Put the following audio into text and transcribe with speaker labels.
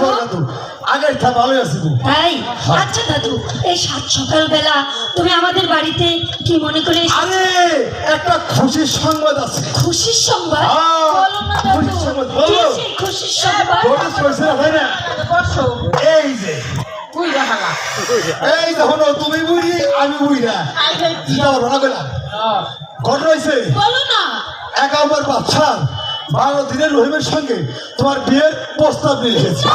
Speaker 1: দাদু আগের তা ভালো আছে গো।
Speaker 2: তাই আচ্ছা দাদু, এই সাত সকাল বেলা তুমি আমাদের বাড়িতে কি মনে করে?
Speaker 1: আরে একটা খুশির সংবাদ আছে।
Speaker 2: খুশির সংবাদ? বলো না দাদু,
Speaker 1: খুশির সংবাদ
Speaker 2: কি
Speaker 1: বলো।
Speaker 2: সেই খুশির সংবাদ?
Speaker 1: নোটিস করছে না তাই না? এই যে এই দেখো তুমি বুড়ি আমি বুড়ি না দিতে পারবো না গেলাম ঘটনা হয়েছে
Speaker 2: বলো না।
Speaker 1: 11 বাচ্চা 12 দিনের রহিমের সঙ্গে তোমার বিয়ের প্রস্তাব নিয়ে এসেছে।